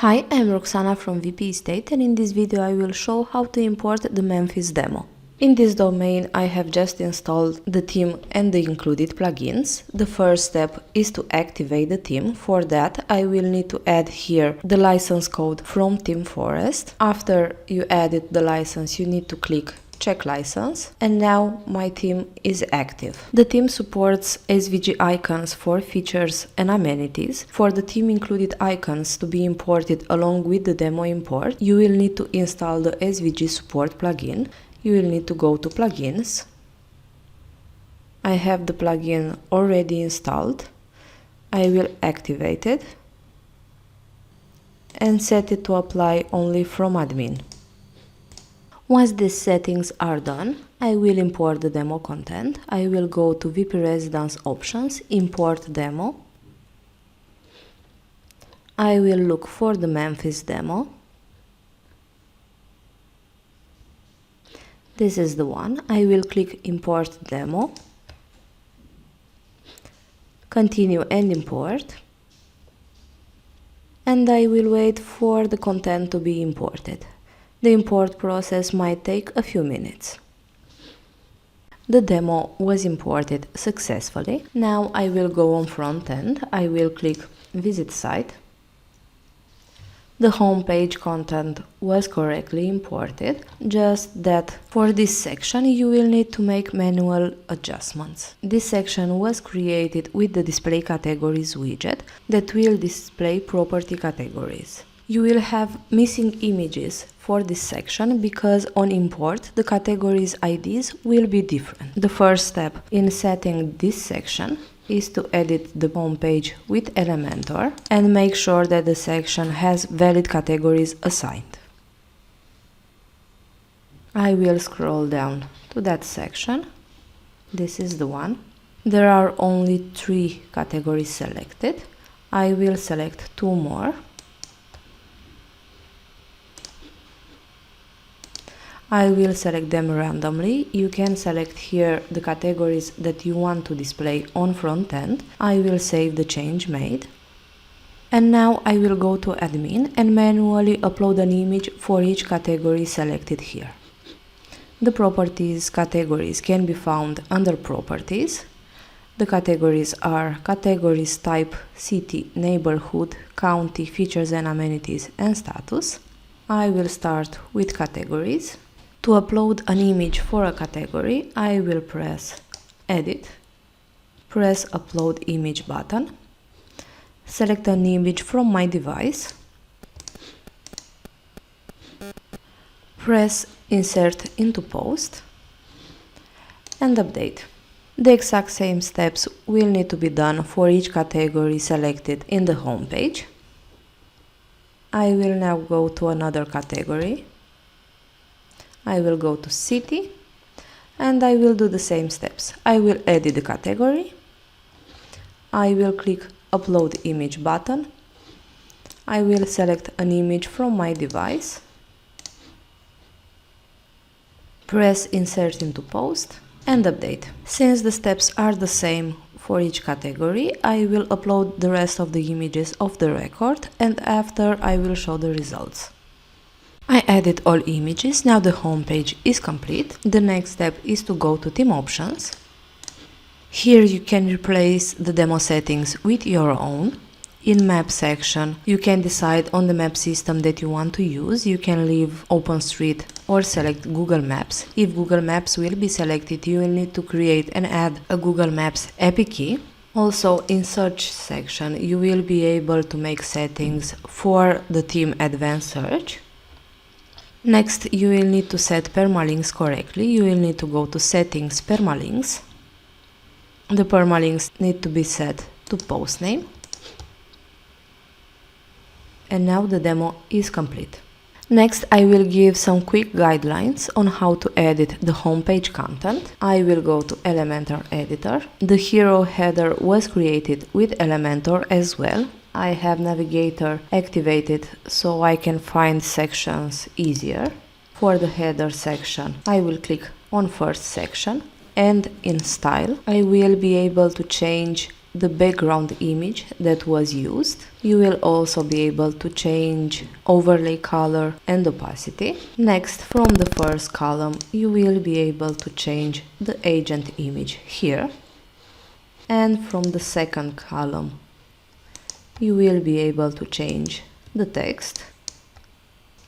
Hi, I'm Roxana from WpResidence, and in this video I will show how to import the Memphis demo. In this domain I have just installed the theme and the included plugins. The first step is to activate the theme. For that I will need to add here the license code from Theme Forest. After you added the license, you need to click check license, and now my theme is active. The theme supports SVG icons for features and amenities. For the theme included icons to be imported along with the demo import, you will need to install the SVG Support plugin. You will need to go to plugins. I have the plugin already installed. I will activate it and set it to apply only from admin. Once these settings are done, I will import the demo content. I will go to WpResidence options, import demo. I will look for the Memphis demo. This is the one. I will click import demo, continue and import, and I will wait for the content to be imported. The import process might take a few minutes. The demo was imported successfully. Now I will go on front end. I will click visit site. The home page content was correctly imported, just that for this section you will need to make manual adjustments. This section was created with the display categories widget that will display property categories. You will have missing images for this section because on import the categories IDs will be different. The first step in setting this section is to edit the home page with Elementor and make sure that the section has valid categories assigned. I will scroll down to that section. This is the one. There are only 3 categories selected. I will select 2 more. I will select them randomly. You can select here the categories that you want to display on front end. I will save the change made. And now I will go to admin and manually upload an image for each category selected here. The properties categories can be found under properties. The categories are categories type, city, neighborhood, county, features and amenities, and status. I will start with categories. To upload an image for a category, I will press Edit, press Upload Image button, select an image from my device, press Insert into Post, and update. The exact same steps will need to be done for each category selected in the home page. I will now go to another category. I will go to city and I will do the same steps. I will edit the category. I will click upload image button. I will select an image from my device. Press insert into post and update. Since the steps are the same for each category, I will upload the rest of the images of the record and after I will show the results. I added all images. Now the home page is complete. The next step is to go to theme options. Here you can replace the demo settings with your own. In map section you can decide on the map system that you want to use. You can leave OpenStreet or select Google Maps. If Google Maps will be selected, you will need to create and add a Google Maps API key. Also in search section you will be able to make settings for the theme advanced search. Next, you will need to set permalinks correctly. You will need to go to Settings, Permalinks. The permalinks need to be set to post name. And now the demo is complete. Next, I will give some quick guidelines on how to edit the homepage content. I will go to Elementor Editor. The hero header was created with Elementor as well. I have Navigator activated so I can find sections easier. For the header section, I will click on first section and in style I will be able to change the background image that was used. You will also be able to change overlay color and opacity. Next, from the first column, you will be able to change the agent image here. And from the second column, you will be able to change the text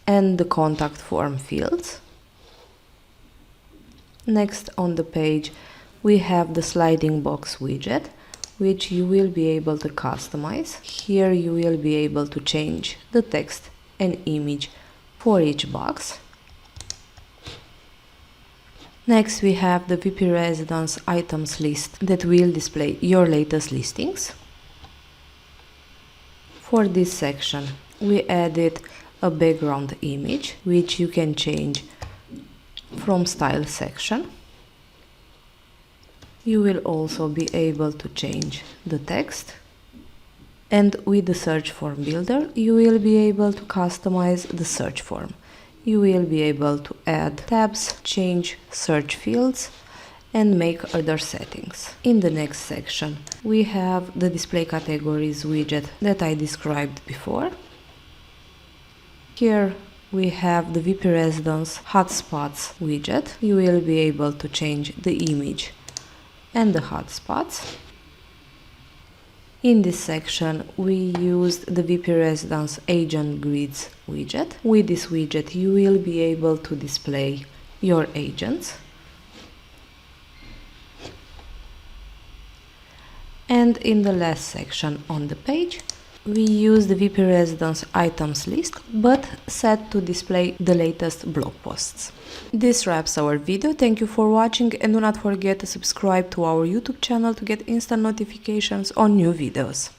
and the contact form fields. Next on the page, we have the sliding box widget, which you will be able to customize. Here you will be able to change the text and image for each box. Next, we have the WpResidence items list that will display your latest listings. For this section, we added a background image, which you can change from style section. You will also be able to change the text. And with the search form builder, you will be able to customize the search form. You will be able to add tabs, change search fields, and make other settings. In the next section, we have the display categories widget that I described before. Here we have the WpResidence hotspots widget. You will be able to change the image and the hotspots. In this section, we used the WpResidence agent grids widget. With this widget, you will be able to display your agents. And in the last section on the page, we use the WpResidence items list, but set to display the latest blog posts. This wraps our video. Thank you for watching, and do not forget to subscribe to our YouTube channel to get instant notifications on new videos.